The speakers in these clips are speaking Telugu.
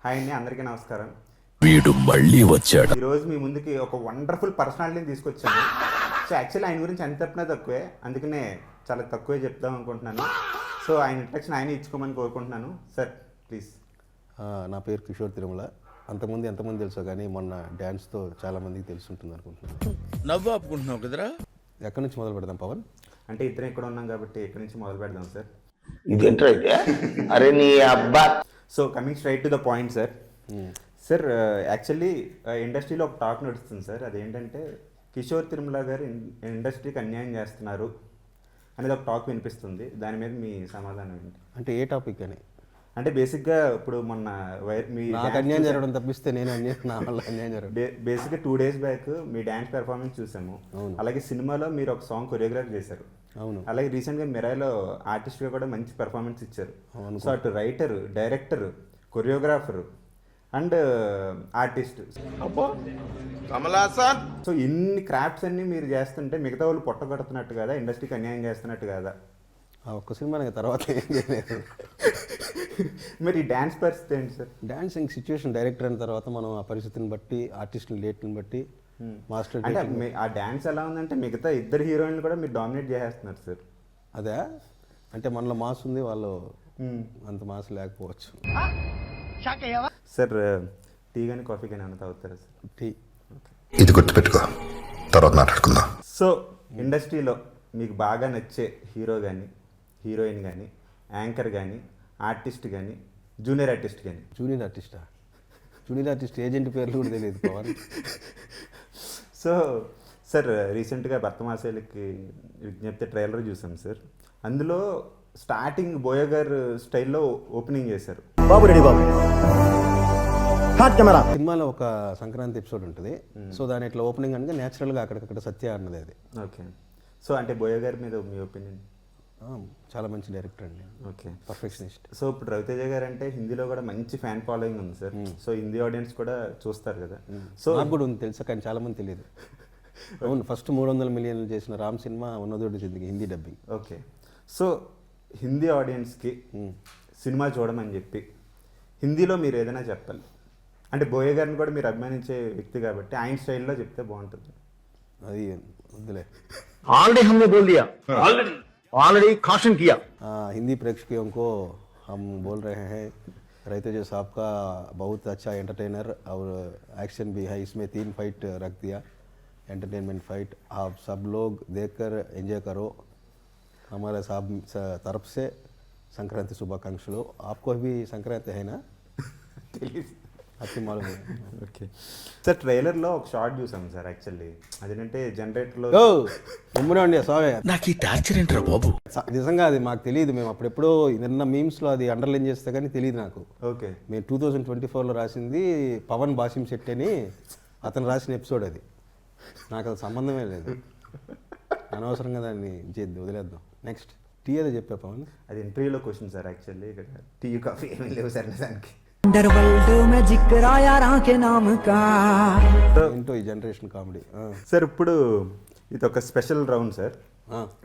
హాయ్ అండి, అందరికీ నమస్కారం. వీడు మళ్ళీ వచ్చాడు. ఈరోజు మీ ముందుకి ఒక వండర్ఫుల్ పర్సనాలిటీని తీసుకొచ్చాను. సో యాక్చువల్లీ ఆయన గురించి ఎంత చెప్పినా తక్కువే, అందుకనే చాలా తక్కువే చెప్దాం అనుకుంటున్నాను. సో ఆయన ఇంట్రడక్షన్ ఆయన ఇచ్చుకోమని కోరుకుంటున్నాను. Sir please. నా పేరు కిషోర్ తిరుమల. అంతకుముందు ఎంతమంది తెలుసో కానీ మొన్న డ్యాన్స్తో చాలామందికి తెలుసుంటుంది అనుకుంటున్నాను. నవ్వు ఆపుకుంటున్నావు కదరా. ఎక్కడి నుంచి మొదలు పెడదాం పవన్? అంటే ఇద్దరం ఇక్కడ ఉన్నాం కాబట్టి ఇక్కడి నుంచి మొదలు పెడదాం సార్. ఇదేంట్రా అయితే? అరే నీ అబ్బా. So coming straight to the point sir. Sir actually ఇండస్ట్రీలో ఒక టాక్ నడుస్తుంది సార్. అదేంటంటే కిషోర్ తిరుమల గారు ఇండస్ట్రీకి అన్యాయం చేస్తున్నారు అనేది ఒక టాక్ వినిపిస్తుంది. దాని మీద మీ సమాధానం ఏంటి? అంటే ఏ టాపిక్ అని? అంటే బేసిక్గా ఇప్పుడు మొన్న నాకు అన్యాయం జరగడం తప్పిస్తే నేను నా వల్ల అన్యాయం జరగడం. బేసిక్గా 2 days బ్యాక్ మీ డ్యాన్స్ పెర్ఫార్మెన్స్ చూసాము. అలాగే సినిమాలో మీరు ఒక సాంగ్ కొరియోగ్రాఫ్ చేశారు. అవును. అలాగే రీసెంట్గా మిరాయిలో ఆర్టిస్ట్గా కూడా మంచి పెర్ఫార్మెన్స్ ఇచ్చారు. సో అటు writer, director, choreographer and artist, so ఇన్ని క్రాఫ్ట్స్ అన్ని మీరు చేస్తుంటే మిగతా వాళ్ళు పొట్టగొడుతున్నట్టు కదా, ఇండస్ట్రీకి అన్యాయం చేస్తున్నట్టు కదా? ఆ ఒక్క సినిమా తర్వాత ఏం చేయలేదు. మరి ఈ డ్యాన్స్ పరిస్థితి ఏంటి సార్? డాన్సింగ్ సిచ్యువేషన్ డైరెక్టర్ అయిన తర్వాత మనం ఆ పరిస్థితిని బట్టి, ఆర్టిస్టుల డేట్ని బట్టి మాస్టర్ అంటే ఆ డ్యాన్స్ ఎలా ఉందంటే మిగతా ఇద్దరు హీరోయిన్లు కూడా మీరు డామినేట్ చేసేస్తున్నారు సార్. అదే అంటే మనలో మాస్ ఉంది, వాళ్ళు అంత మాస్ లేకపోవచ్చు. సార్ టీ కానీ కాఫీ కానీ ఏమైనా తాగుతారా సార్? టీ. ఇది గుర్తుపెట్టుకో, తర్వాత మాట్లాడుకుందాం. సో ఇండస్ట్రీలో మీకు బాగా నచ్చే హీరో కానీ, హీరోయిన్ కానీ, యాంకర్ కానీ, ఆర్టిస్ట్ కానీ, జూనియర్ ఆర్టిస్ట్ కానీ? జూనియర్ ఆర్టిస్టా? జూనియర్ ఆర్టిస్ట్ ఏజెంట్ పేర్లు కూడా తెలియదు పవన్. సో సార్ రీసెంట్గా భర్తమాసేలకి విజ్ఞప్తి ట్రైలర్ చూసాం సార్. అందులో స్టార్టింగ్ బోయ గారు స్టైల్లో ఓపెనింగ్ చేశారు. సినిమాలో ఒక సంక్రాంతి ఎపిసోడ్ ఉంటుంది. సో దాని ఇట్లా ఓపెనింగ్ అనగా న్యాచురల్గా అక్కడికక్కడ సత్య అన్నది అది. ఓకే. సో అంటే బోయ గారి మీద మీ ఒపీనియన్? చాలా మంచి డైరెక్టర్ అండి. Okay, perfectionist. సో ఇప్పుడు రవితేజ గారు అంటే హిందీలో కూడా మంచి ఫ్యాన్ ఫాలోయింగ్ ఉంది సార్. సో హిందీ ఆడియన్స్ కూడా చూస్తారు కదా. సో నాకు కూడా ఉంది తెలుసా, కానీ చాలా మంది తెలియదు. అవును, ఫస్ట్ 300 million చేసిన రామ్ సినిమా ఉన్నదోటి జిందగీ Hindi dubbing. Okay. So Hindi ఆడియన్స్కి సినిమా చూడమని చెప్పి హిందీలో మీరు ఏదైనా చెప్పాలి అంటే బోయ గారిని కూడా మీరు అభిమానించే వ్యక్తి కాబట్టి ఆయన స్టైల్లో చెప్తే బాగుంటుంది. అది వద్దులే, ऑलरेडी हमने बोल दिया, ऑलरेडी कॉशन किया. हिंदी प्रेक्षकों को हम बोल रहे हैं, रवितेजा साहब का बहुत अच्छा एंटरटेनर और एक्शन भी है. इसमें 3 फाइट रख दिया, एंटरटेनमेंट फाइट. आप सब लोग देखकर एंजॉय करो. हमारे साहब तरफ से संक्रांति शुभाकांक्षलु. आपको भी संक्रांति है ना? అతి మాలు. ఓకే సార్, ట్రైలర్లో ఒక షార్ట్ చూసాం సార్. యాక్చువల్లీ అదేంటంటే జనరేటర్లో అండి స్వామి, నాకు ఈ టార్చర్ ఏంట్రా బాబు. నిజంగా అది మాకు తెలియదు. మేము అప్పుడెప్పుడో నిన్న మీమ్స్లో అది అండర్లైన్ చేస్తే కానీ తెలియదు నాకు. ఓకే. మేము 2024లో రాసింది పవన్ బాసిం శెట్టి అని అతను రాసిన ఎపిసోడ్ అది. నాకు అది సంబంధమే లేదు. అనవసరంగా దాన్ని వదిలేద్దాం. నెక్స్ట్ టీ అదే చెప్పా పవన్. అది ఇంటర్వ్యూలో క్వశ్చన్ సార్. యాక్చువల్లీ ఇక్కడ టీ కాఫీ ఏమీ లేవు సార్ దానికి. ఏంటో ఈ జనరేషన్ కామెడీ. సార్ ఇప్పుడు ఇది ఒక స్పెషల్ రౌండ్ సార్.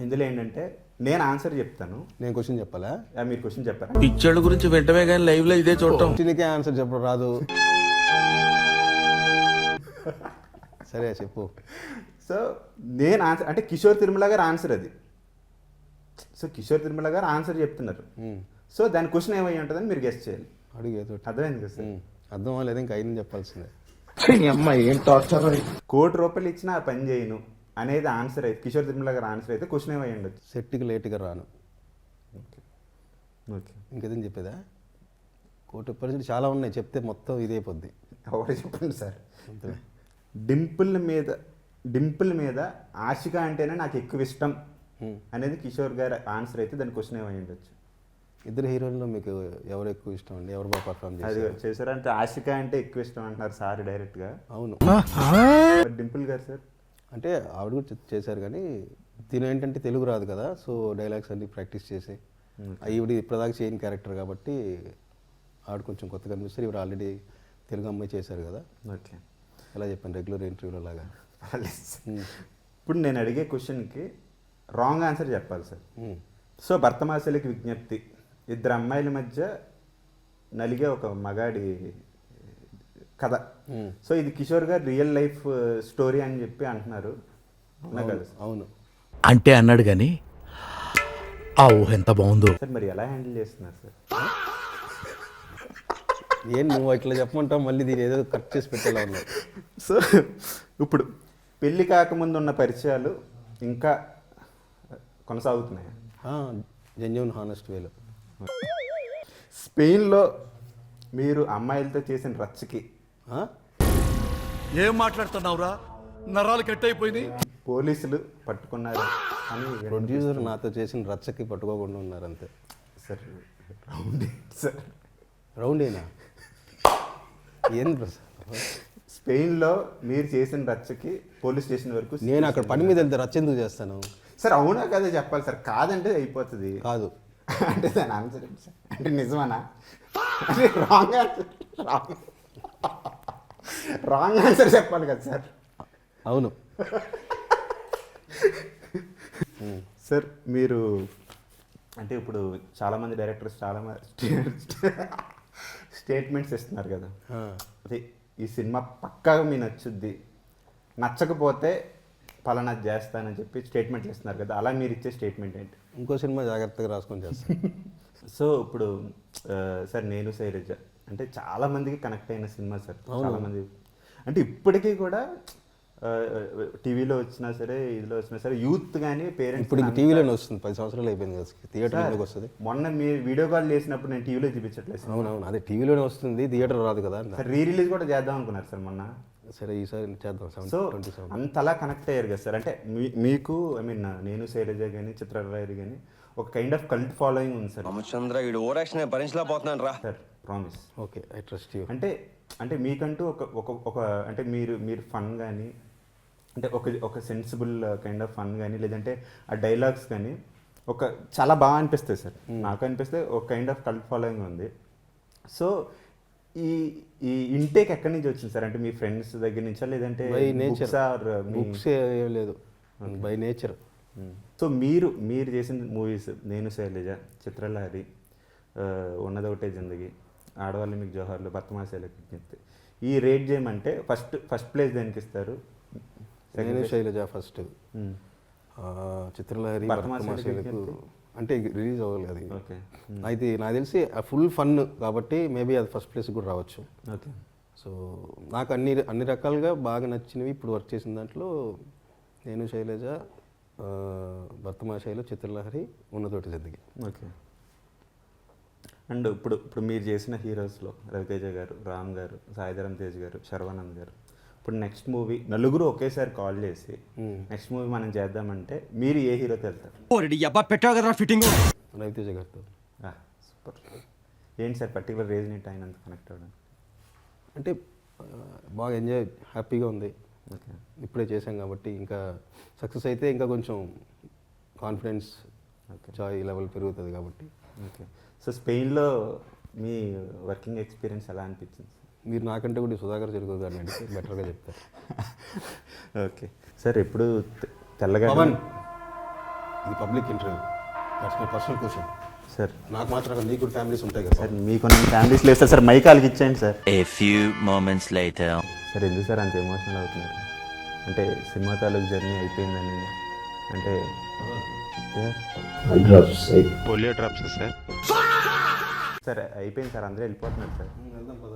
ఇందులో ఏంటంటే నేను ఆన్సర్ చెప్తాను, నేను క్వశ్చన్ చెప్పాలా? మీరు క్వశ్చన్ చెప్పారా? పిక్చర్ల గురించి వెంటనే కానీ లైవ్ లో ఇదే చూడటం. క్వశ్చన్కే ఆన్సర్ చెప్పడం రాదు. సరే చెప్పు. సో నేను ఆన్సర్ అంటే కిషోర్ తిరుమల గారు ఆన్సర్ అది. సో కిషోర్ తిరుమల గారు ఆన్సర్ చెప్తున్నారు. సో దాని క్వశ్చన్ ఏమై ఉంటుందని మీరు గెస్ట్ చేయాలి. అడుగు ఏదో. అర్థమైంది కదా సార్? అర్థం లేదా ఇంకా అయిన చెప్పాల్సిందే. ఏం టార్చర్. ₹1,00,00,000 ఇచ్చినా ఆ పని చేయను అనేది ఆన్సర్ అయితే, కిషోర్ తిరుమల గారు ఆన్సర్ అయితే క్వశ్చన్ ఏమై ఉండొచ్చు? సెట్కి లేట్గా రాను. ఓకే. ఇంకేదని చెప్పేదా? ₹1,00,00,000 చాలా ఉన్నాయి, చెప్తే మొత్తం ఇదే పొద్ది. ఒకటి చెప్పండి సార్. డింపుల్ మీద ఆశిక అంటేనే నాకు ఎక్కువ ఇష్టం అనేది కిషోర్ గారు ఆన్సర్ అయితే దాని క్వశ్చన్ ఏమై ఉండొచ్చు? ఇద్దరు హీరోయిన్లో మీకు ఎవరు ఎక్కువ ఇష్టం అండి? ఎవరు బాగా పర్ఫార్మ్ చేశారంటే ఆశిక అంటే ఎక్కువ ఇష్టం అంటున్నారు సార్ డైరెక్ట్గా. అవును. డింపుల్ గారు సార్ అంటే ఆవిడ కూడా చేశారు, కానీ తిను ఏంటంటే తెలుగు రాదు కదా. సో డైలాగ్స్ అన్ని ప్రాక్టీస్ చేసి, ఈవిడ ఇప్పటిదాకా చేయని క్యారెక్టర్ కాబట్టి ఆవిడ కొంచెం కొత్తగా అనిపిస్తారు. ఇవి ఆల్రెడీ తెలుగు అమ్మాయి చేశారు కదా. ఓకే. ఎలా చెప్పాను రెగ్యులర్ ఇంటర్వ్యూలో లాగా. ఇప్పుడు నేను అడిగే క్వశ్చన్కి రాంగ్ ఆన్సర్ చెప్పాలి సార్. సో భర్తమాసలికి విజ్ఞప్తి, 2 అమ్మాయిల మధ్య నలిగే ఒక మగాడి కథ. సో ఇది కిషోర్ గారు రియల్ లైఫ్ స్టోరీ అని చెప్పి అంటున్నారు, అవునా కదా సార్? అవును. అంటే అన్నాడు గాని ఆ ఊహ ఎంత బాగుందో. సార్ మరి ఎలా హ్యాండిల్ చేస్తున్నారు సార్? ఏం నువ్వు ఇట్లా చెప్పమంటావు, మళ్ళీ దీని ఏదో కట్ చేసి పెట్టేలా ఉన్నావు. సో ఇప్పుడు పెళ్ళి కాకముందు ఉన్న పరిచయాలు ఇంకా కొనసాగుతున్నాయి. జెన్యూన్ హానెస్ట్ వేలో. స్పెయిన్లో మీరు అమ్మాయిలతో చేసిన రచ్చకి ఏం మాట్లాడుతున్నావురా, నరాలు కట్ అయిపోయింది. పోలీసులు పట్టుకున్నారు అని ప్రొడ్యూసర్ నాతో చేసిన రచ్చకి పట్టుకోకుండా ఉన్నారు అంతే. సార్ రౌండ్ సార్, రౌండేనా? ఏంది ప్రసాద్? స్పెయిన్లో మీరు చేసిన రచ్చకి పోలీస్ స్టేషన్ వరకు నేను అక్కడ పని మీద వెళ్తే రచ్చ ఎందుకు చేస్తాను? సార్ అవునా కదా చెప్పాలి సార్, కాదంటే అయిపోతుంది. కాదు అంటే దాని ఆన్సర్ ఏంటి సార్? అంటే నిజమనా? అంటే రాంగ్ ఆన్సర్, రాంగ్ ఆన్సర్ చెప్పాలి కదా సార్. అవును. సార్ మీరు అంటే ఇప్పుడు చాలామంది డైరెక్టర్స్ స్టేట్మెంట్స్ ఇస్తున్నారు కదా, అదే ఈ సినిమా పక్కాగా మీ నచ్చుద్ది, నచ్చకపోతే పలానా చేస్తానని చెప్పి స్టేట్మెంట్లు ఇస్తున్నారు కదా, అలా మీరు ఇచ్చే స్టేట్మెంట్ ఏంటి? ఇంకో సినిమా జాగ్రత్తగా రాసుకొని చేస్తాను. సో ఇప్పుడు సార్ నేను శైలజ అంటే చాలా మందికి కనెక్ట్ అయిన సినిమా సార్. చాలామంది అంటే ఇప్పటికీ కూడా టీవీలో వచ్చినా సరే, ఇదిలో వచ్చినా సరే, యూత్ కానీ పేరెంట్స్ ఇప్పుడు టీవీలోనే వస్తుంది. 10 సంవత్సరాలు అయిపోయింది కదా, థియేటర్లోకి వస్తుంది. మొన్న మీరు వీడియో కాల్ చేసినప్పుడు నేను టీవీలో చూపించట్లేదు. అవునవును, అదే టీవీలోనే వస్తుంది, థియేటర్ రాదు కదా. సార్ రీ రిలీజ్ కూడా చేద్దాం అనుకున్నారు సార్ మొన్న. సరే ఈసారి చేద్దాం. సో అంతలా కనెక్ట్ అయ్యారు కదా సార్. అంటే మీకు ఐ మీన్ నేను శైలజ కానీ చిత్రరాయరు కానీ ఒక కైండ్ ఆఫ్ కల్ట్ ఫాలోయింగ్ ఉంది సార్. రామచంద్ర ఈ ఓవరాక్షన్ భరించలేకపోతున్నాను రా sir promise. Okay, I trust you. అంటే మీకంటూ ఒక అంటే మీరు ఫన్ కానీ అంటే ఒక సెన్సిబుల్ కైండ్ ఆఫ్ ఫన్ కానీ లేదంటే ఆ డైలాగ్స్ కానీ చాలా బాగా అనిపిస్తాయి సార్. నాకు అనిపిస్తే ఒక కైండ్ ఆఫ్ కల్ట్ ఫాలోయింగ్ ఉంది. సో ఈ ఇంటేక్ ఎక్కడి నుంచి వచ్చింది సార్? అంటే మీ ఫ్రెండ్స్ దగ్గర నుంచా లేదంటే బై నేచర్? బుక్స్ ఏం లేదు, బై నేచర్. సో మీరు చేసిన మూవీస్ నేను శైలజ, చిత్రలహరి, ఉన్నదొకటే జిందగీ, ఆడవాళ్ళు మీకు జోహార్లు, బర్తమాసేలకు విజ్ఞప్తి, ఈ రేట్ చేయమంటే ఫస్ట్ ప్లేస్ దేనికి ఇస్తారు? నేను శైలజ ఫస్ట్, చిత్రలహరి, బర్తమాసేలకు అంటే రిలీజ్ అవ్వాలి అది. ఓకే, అయితే నాకు తెలిసి ఫుల్ ఫన్ కాబట్టి మేబీ అది ఫస్ట్ ప్లేస్ కూడా రావచ్చు. ఓకే. సో నాకు అన్ని రకాలుగా బాగా నచ్చినవి ఇప్పుడు వర్క్ చేసిన దాంట్లో నేను శైలజ, బర్తమాషైలో, చిత్రలహరి, ఉన్నతోటి జిందగీ. ఓకే. అండ్ ఇప్పుడు మీరు చేసిన హీరోస్లో రవితేజ గారు, రామ్ గారు, సాయిధరం తేజ్ గారు, శర్వానంద్ గారు, ఇప్పుడు నెక్స్ట్ మూవీ నలుగురు ఒకేసారి కాల్ చేసి నెక్స్ట్ మూవీ మనం చేద్దామంటే మీరు ఏ హీరోతో వెళ్తారు? రవితేజ గారితో. సూపర్. ఏంటి సార్ పర్టికులర్ రీజన్ ఏంటి ఆయన అంత కనెక్ట్ అవ్వడం? అంటే బాగా ఎంజాయ్, హ్యాపీగా ఉంది. ఓకే. ఇప్పుడే చేశాం కాబట్టి ఇంకా సక్సెస్ అయితే ఇంకా కొంచెం కాన్ఫిడెన్స్ చాయ్ లెవెల్ పెరుగుతుంది కాబట్టి. ఓకే. సో స్పెయిన్లో మీ వర్కింగ్ ఎక్స్పీరియన్స్ ఎలా అనిపించింది? మీరు నాకంటే కూడా సుధాకర్ చెరుకు గారిని అడిగితే బెటర్గా చెప్తారు. Okay sir. ఎప్పుడు తెల్లగా పవన్, ఇది public interview, that's my personal question sir. నాకు మాత్రం నీకు ఫ్యామిలీస్ ఉంటాయి కదా సార్, మీకు ఫ్యామిలీస్ లేదు సార్. మైకాలకి ఇచ్చేయండి sir. A few moments later. Sir ఎందుకు సార్ అంత ఎమోషనల్ అవుతున్నారు? అంటే సినిమా తాలూకు జర్నీ అయిపోయిందని అంటే పోలియో డ్రాప్స్ సార్. సార్ అయిపోయింది సార్, అందరూ వెళ్ళిపోతున్నారు సార్. వెళ్దాం పద.